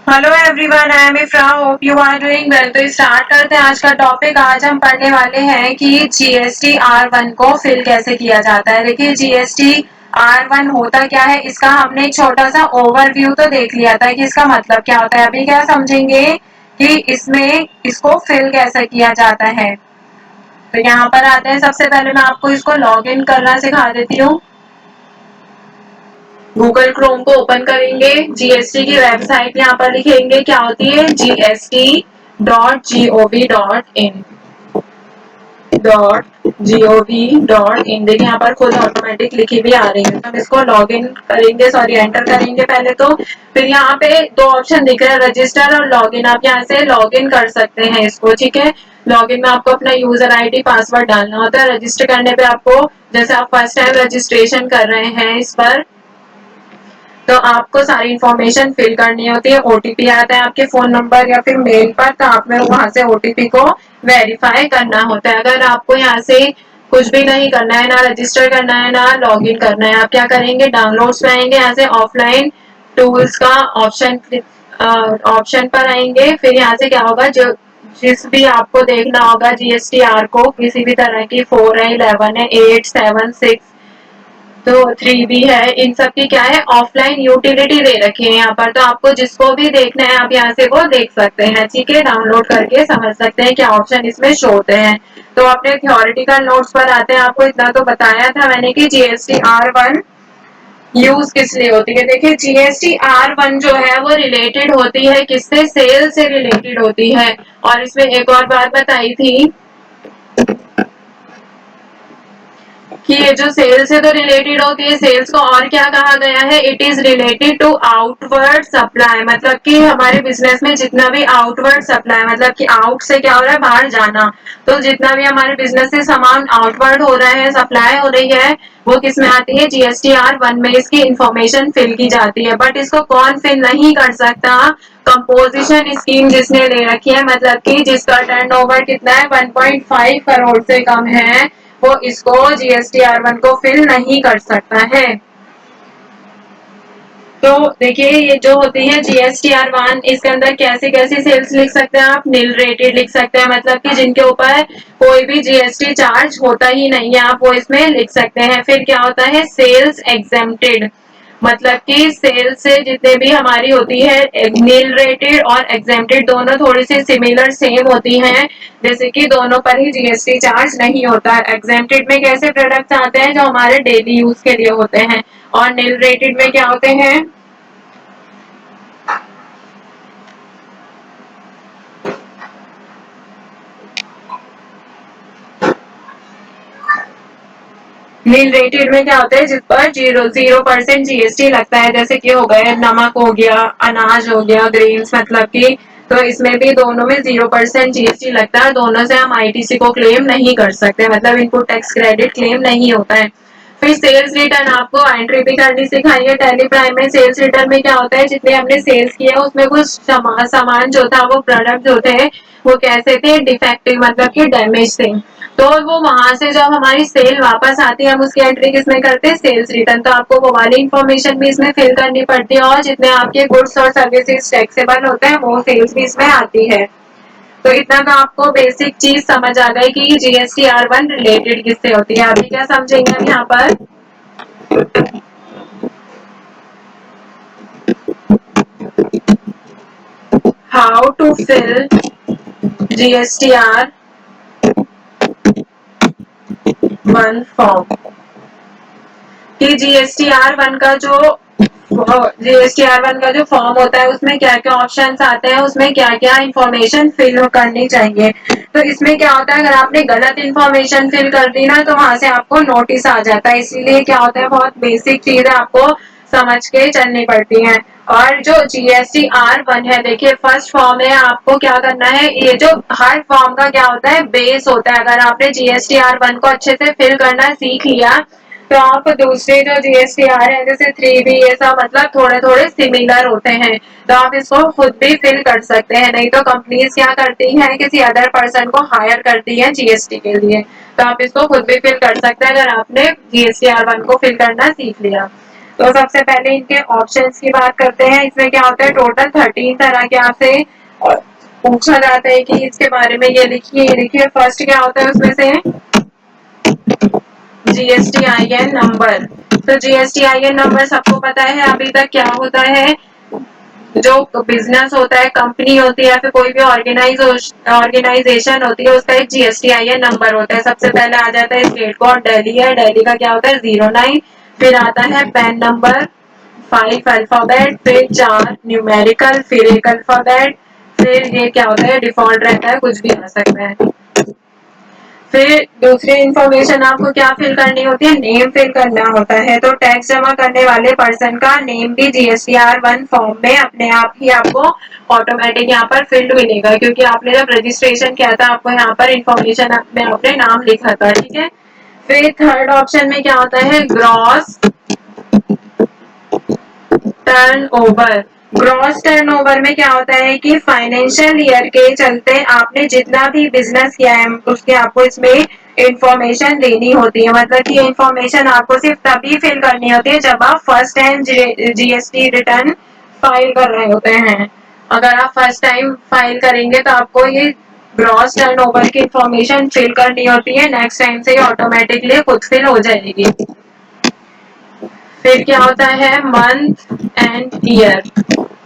Hello everyone, I am Ifra, hope you are doing well. तो start करते हैं आज का टॉपिक। आज हम पढ़ने वाले हैं कि जीएसटी R1 को फिल कैसे किया जाता है। देखिए, जीएसटी R1 होता क्या है, इसका हमने एक छोटा सा ओवरव्यू तो देख लिया था कि इसका मतलब क्या होता है। अभी क्या समझेंगे कि इसमें इसको फिल कैसे किया जाता है। तो यहाँ पर आते हैं। सबसे पहले मैं आपको इसको लॉग इन करना सिखा देती हूँ। गूगल क्रोम को ओपन करेंगे, जीएसटी की वेबसाइट यहाँ पर लिखेंगे, क्या होती है gst.gov.in। देखिए यहाँ पर खुद ऑटोमेटिक लिखी भी आ रही है। हम इसको लॉग इन करेंगे, सॉरी एंटर करेंगे पहले तो। फिर यहाँ पे दो ऑप्शन दिख रहे हैं, रजिस्टर और लॉग इन। आप यहाँ से लॉग इन कर सकते हैं इसको, ठीक है। लॉग इन में आपको अपना यूजर आईडी पासवर्ड डालना होता है। रजिस्टर करने पे आपको, जैसे आप फर्स्ट टाइम रजिस्ट्रेशन कर रहे हैं इस पर, तो आपको सारी इंफॉर्मेशन फिल करनी होती है। ओटीपी आता है आपके फोन नंबर या फिर मेल पर, तो आपने वहां से ओटीपी को वेरीफाई करना होता है। अगर आपको यहाँ से कुछ भी नहीं करना है, ना रजिस्टर करना है ना लॉग इन करना है, आप क्या करेंगे, डाउनलोड्स में आएंगे, यहाँ से ऑफलाइन टूल्स का ऑप्शन पर आएंगे। फिर यहाँ से क्या होगा, जो जिस भी आपको देखना होगा जीएसटीआर को, किसी भी तरह की 4 है, 11 है, 8, 7, 6 तो 3 भी है, इन सब की क्या है, ऑफलाइन यूटिलिटी दे रखी है यहाँ पर। तो आपको जिसको भी देखना है आप यहाँ से वो देख सकते हैं, ठीक है। डाउनलोड करके समझ सकते हैं क्या ऑप्शन इसमें शो होते हैं। तो अपने थियोरिटिकल नोट्स पर आते हैं। आपको इतना तो बताया था मैंने कि जीएसटी R1 यूज किस लिए होती है। देखिए, जीएसटी R1 जो है वो रिलेटेड होती है किससे, सेल से रिलेटेड होती है। और इसमें एक और बात बताई थी कि ये जो सेल्स से तो रिलेटेड होती है, सेल्स को और क्या कहा गया है, it is related to outward supply. मतलब कि हमारे बिजनेस में जितना भी आउटवर्ड सप्लाई, मतलब कि आउट से क्या हो रहा है, बाहर जाना, तो जितना भी हमारे बिजनेस से सामान आउटवर्ड हो रहा है, सप्लाई हो रही है, वो किस में आती है, जीएसटीआर1 में इसकी इंफॉर्मेशन फिल की जाती है। बट इसको कौन फिल नहीं कर सकता, कंपोजिशन स्कीम जिसने ले रखी है, मतलब कि जिसका टर्नओवर कितना है, 1.5 करोड़ से कम है, वो इसको जीएसटीआर1 को फिल नहीं कर सकता है। तो देखिए, ये जो होती है जीएसटीआर1, इसके अंदर कैसी कैसी सेल्स लिख सकते हैं आप, नील रेटेड लिख सकते हैं, मतलब कि जिनके ऊपर कोई भी जीएसटी चार्ज होता ही नहीं है, आप वो इसमें लिख सकते हैं। फिर क्या होता है, सेल्स एग्जेम्प्टेड, मतलब कि सेल्स से जितने भी हमारी होती है, नील रेटेड और एग्जेम्प्टेड दोनों थोड़ी सी सिमिलर सेम होती हैं, जैसे कि दोनों पर ही जीएसटी चार्ज नहीं होता है। एग्जेम्प्टेड में कैसे प्रोडक्ट्स आते हैं, जो हमारे डेली यूज के लिए होते हैं, और नील रेटेड में क्या होते हैं, नील रेटेड में क्या होता है, जिस पर 0% जीएसटी लगता है, जैसे कि हो गए नमक हो गया, अनाज हो गया, ग्रेन्स, मतलब कि तो इसमें भी दोनों में 0% जीएसटी लगता है। दोनों से हम आईटीसी को क्लेम नहीं कर सकते, मतलब इनपुट टैक्स क्रेडिट क्लेम नहीं होता है। फिर सेल्स रिटर्न आपको एंट्री भी करनी सिखाई है टैली प्राइम में। सेल्स रिटर्न में क्या होता है, जितने हमने सेल्स किया उसमें कुछ सामान जो था, वो प्रोडक्ट जो थे वो कैसे थे, डिफेक्टिव, मतलब कि डैमेज थे। तो वो वहां से जब हमारी सेल वापस आती है, हम उसकी एंट्री किसमें करते हैं, सेल्स रिटर्न। तो आपको वो वाली इंफॉर्मेशन भी इसमें फिल करनी पड़ती है, और जितने आपके गुड्स और सर्विसेज टैक्सेबल होते हैं वो सेल्स भी इसमें आती है। तो इतना तो आपको बेसिक चीज समझ आ गई कि जीएसटीआर1 रिलेटेड किससे होती है। अभी क्या समझेंगे हम यहाँ पर, हाउ टू फिल जीएसटीआर1 फॉर्म। कि जीएसटीआर1 का जो फॉर्म होता है, उसमें क्या क्या ऑप्शंस आते हैं, उसमें क्या क्या इंफॉर्मेशन फिल करनी चाहिए। तो इसमें क्या होता है, अगर आपने गलत इंफॉर्मेशन फिल कर दी ना, तो वहां से आपको नोटिस आ जाता है। इसीलिए क्या होता है, बहुत बेसिक चीज है, आपको समझ के चलनी पड़ती है। और जो जीएसटीआर1 है, देखिए फर्स्ट फॉर्म है, आपको क्या करना है, ये जो हर फॉर्म का क्या होता है, बेस होता है। अगर आपने जीएसटीआर1 को अच्छे से फिल करना सीख लिया, तो आप दूसरे जो जीएसटीआर है, जैसे 3B, ये सब मतलब थोड़े थोड़े सिमिलर होते हैं, तो आप इसको खुद भी फिल कर सकते हैं। नहीं तो कंपनीज क्या करती हैं, किसी अदर पर्सन को हायर करती है जीएसटी के लिए, तो आप इसको खुद भी फिल कर सकते हैं अगर आपने जीएसटीआर1 को फिल करना सीख लिया। तो सबसे पहले इनके ऑप्शंस की बात करते हैं। इसमें क्या होता है, टोटल 13 तरह के आपसे पूछा जाता है कि इसके बारे में ये लिखिए ये लिखिए। फर्स्ट क्या होता है उसमें से, GSTIN नंबर। तो GSTIN नंबर सबको पता है अभी तक क्या होता है, जो बिजनेस होता है, कंपनी होती है, फिर कोई भी ऑर्गेनाइजेशन होती है, उसका एक GSTIN नंबर होता है। सबसे पहले आ जाता है स्टेट कोड, दिल्ली है, दिल्ली का क्या होता है 09, फिर आता है पैन नंबर 5 अल्फाबेट, फिर 4 न्यूमेरिकल, फिर 1 अल्फाबेट, फिर ये क्या होता है डिफॉल्ट रहता है, कुछ भी आ सकता है। फिर दूसरी इंफॉर्मेशन आपको क्या फिल करनी होती है, नेम फिल करना होता है। तो टैक्स जमा करने वाले पर्सन का नेम भी GSTR1 फॉर्म में अपने आप ही आपको ऑटोमेटिक यहाँ पर फील्ड मिलेगा, क्योंकि आपने जब रजिस्ट्रेशन किया था आपको यहाँ पर इंफॉर्मेशन में आपने नाम लिखा था, ठीक है। फिर थर्ड ऑप्शन में क्या होता है, ग्रॉस टर्नओवर। ग्रॉस टर्नओवर में क्या होता है कि फाइनेंशियल ईयर के चलते आपने जितना भी बिजनेस किया है उसके आपको इसमें इंफॉर्मेशन देनी होती है। मतलब कि इंफॉर्मेशन आपको सिर्फ तभी फिल करनी होती है जब आप first time GST return file कर रहे होते हैं। अगर आप फर्स्ट टाइम फाइल करेंगे तो आपको ये ग्रॉस टर्नओवर की इंफॉर्मेशन फिल करनी होती है, नेक्स्ट टाइम से ऑटोमेटिकली खुद फिल हो जाएगी। फिर क्या होता है, मंथ एंड ईयर।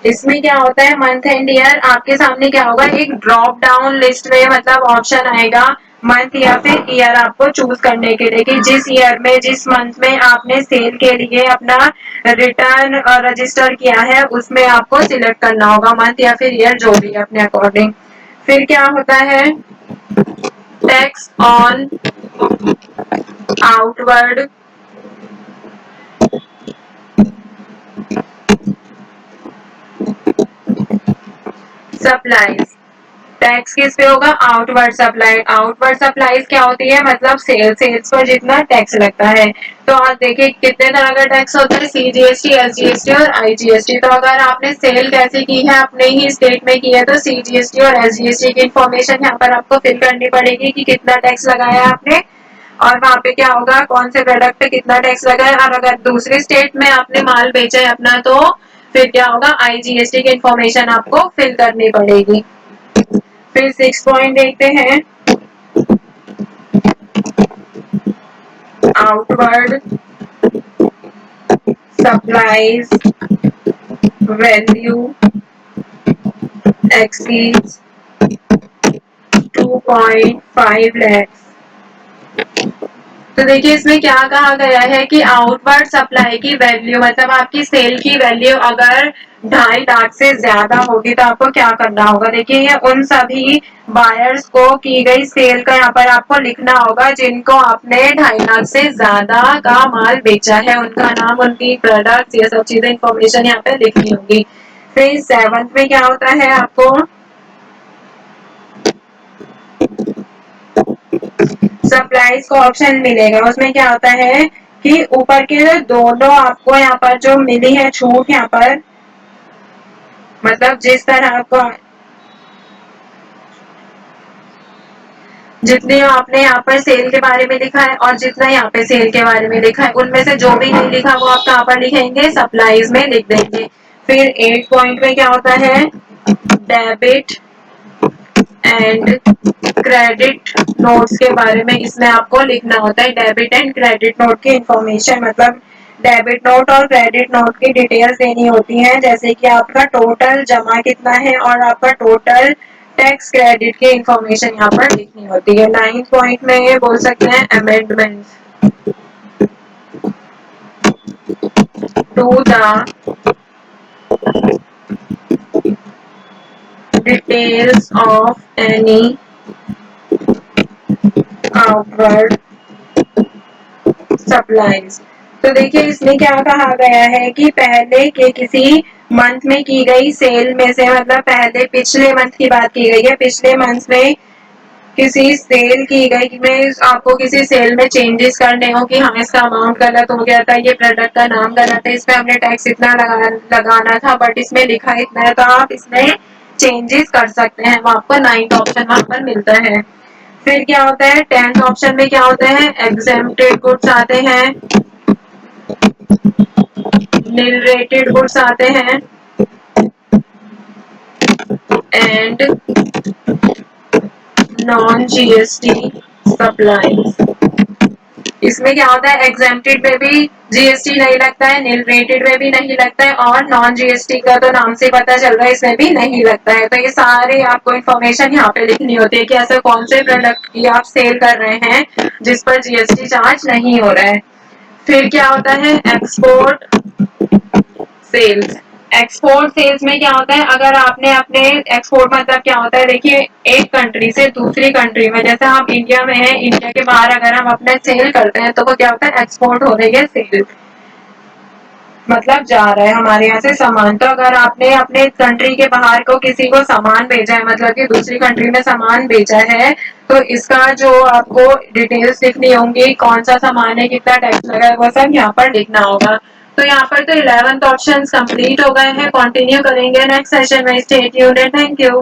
इसमें क्या होता है, मंथ एंड ईयर आपके सामने क्या होगा, एक ड्रॉप डाउन लिस्ट में मतलब ऑप्शन आएगा मंथ या फिर ईयर आपको चूज करने के लिए कि जिस ईयर में जिस मंथ में आपने सेल के लिए अपना रिटर्न रजिस्टर किया है उसमें आपको सिलेक्ट करना होगा मंथ या फिर ईयर, जो भी है अपने अकॉर्डिंग। फिर क्या होता है, tax on outward supplies. Tax किस पे होगा, आउटवर्ड सप्लाई। आउटवर्ड सप्लाईज क्या होती है, मतलब सेल्स पर जितना टैक्स लगता है। तो आप देखिए कितने तरह का टैक्स होता है, CGST, SGST और IGST। तो अगर आपने सेल कैसे की है अपने ही स्टेट में की है तो CGST और SGST की इंफॉर्मेशन यहाँ पर आपको फिल करनी पड़ेगी कि कितना टैक्स लगाया आपने, और वहाँ पे क्या होगा कौन से प्रोडक्ट पे कितना टैक्स लगा है। और अगर दूसरी स्टेट में आपने माल बेचा है अपना तो फिर क्या होगा, IGST की इंफॉर्मेशन आपको फिल करनी पड़ेगी। फिर 6 पॉइंट देखते हैं, outward supplies value exceeds 2.5 lakh. तो देखिए इसमें क्या कहा गया है कि आउटवर्ड सप्लाई की वैल्यू मतलब आपकी सेल की वैल्यू अगर 2.5 लाख से ज्यादा होगी तो आपको क्या करना होगा। देखिए ये उन सभी बायर्स को की गई सेल का यहाँ पर आपको लिखना होगा जिनको आपने 2.5 लाख से ज्यादा का माल बेचा है, उनका नाम, उनकी प्रोडक्ट, ये सब चीजें इंफॉर्मेशन यहाँ पे लिखनी होगी। फिर 7th में क्या होता है, आपको सप्लाईज का ऑप्शन मिलेगा। उसमें क्या होता है कि ऊपर के दोनों आपको यहाँ पर जो मिली है छूट, यहाँ पर मतलब जिस तरह आपको जितने आपने यहाँ पर सेल के बारे में लिखा है और जितना यहाँ पे सेल के बारे में लिखा है उनमें से जो भी नहीं लिखा वो आप कहाँ पर लिखेंगे, सप्लाईज में लिख देंगे। फिर 8 पॉइंट में क्या होता है, डेबिट एंड क्रेडिट नोट्स के बारे में इसमें आपको लिखना होता है। डेबिट एंड क्रेडिट नोट की इंफॉर्मेशन मतलब डेबिट नोट और क्रेडिट नोट की डिटेल्स देनी होती हैं, जैसे कि आपका टोटल जमा कितना है और आपका टोटल टैक्स क्रेडिट की इंफॉर्मेशन यहाँ पर लिखनी होती है। 9 पॉइंट में ये बोल सकते हैं amendment to the details of any outward supplies. तो देखिए इसमें क्या कहा गया है कि पहले के किसी मंथ में की गई सेल में से मतलब पहले पिछले मंथ की बात की गई है, पिछले मंथ में किसी सेल की गई में आपको किसी सेल में चेंजेस करने हो कि हाँ इसका अमाउंट गलत हो गया था, ये प्रोडक्ट का नाम गलत है, इसमें हमने टैक्स इतना लगाना था बट इसमें लिखा इतना है, तो आप इसमें चेंजेस कर सकते हैं। वो आपको 9th ऑप्शन वहां पर मिलता है। फिर क्या होता है 10th ऑप्शन में क्या होता है, एग्जेम्प्टेड गुड्स आते हैं। नील रेटेड गुड्स आते हैं एंड नॉन जीएसटी सप्लाईज। इसमें क्या होता है, एग्जेम्प्टेड में भी जीएसटी नहीं लगता है, नील रेटेड में भी नहीं लगता है, और नॉन जीएसटी का तो नाम से पता चल रहा है इसमें भी नहीं लगता है। तो ये सारे आपको इन्फॉर्मेशन यहाँ पे लिखनी होती है कि ऐसे कौन से प्रोडक्ट की आप सेल कर रहे हैं जिस पर जीएसटी चार्ज नहीं हो रहा है। फिर क्या होता है, एक्सपोर्ट सेल्स। एक्सपोर्ट सेल्स में क्या होता है, अगर आपने अपने एक्सपोर्ट मतलब क्या होता है, देखिए एक कंट्री से दूसरी कंट्री में, जैसे हम इंडिया में हैं, इंडिया के बाहर अगर हम अपने सेल करते हैं तो वो क्या होता है, एक्सपोर्ट हो रही है सेल, मतलब जा रहा है हमारे यहाँ से सामान। तो अगर आपने अपने कंट्री के बाहर को किसी को सामान भेजा है, मतलब कि दूसरी कंट्री में सामान भेजा है, तो इसका जो आपको डिटेल्स लिखनी होंगी, कौन सा सामान है, कितना टैक्स लगा है, वो सब यहाँ पर लिखना होगा। तो यहाँ पर तो 11th ऑप्शन कंप्लीट हो गए हैं। कंटिन्यू करेंगे नेक्स्ट सेशन में। Stay tuned and thank you.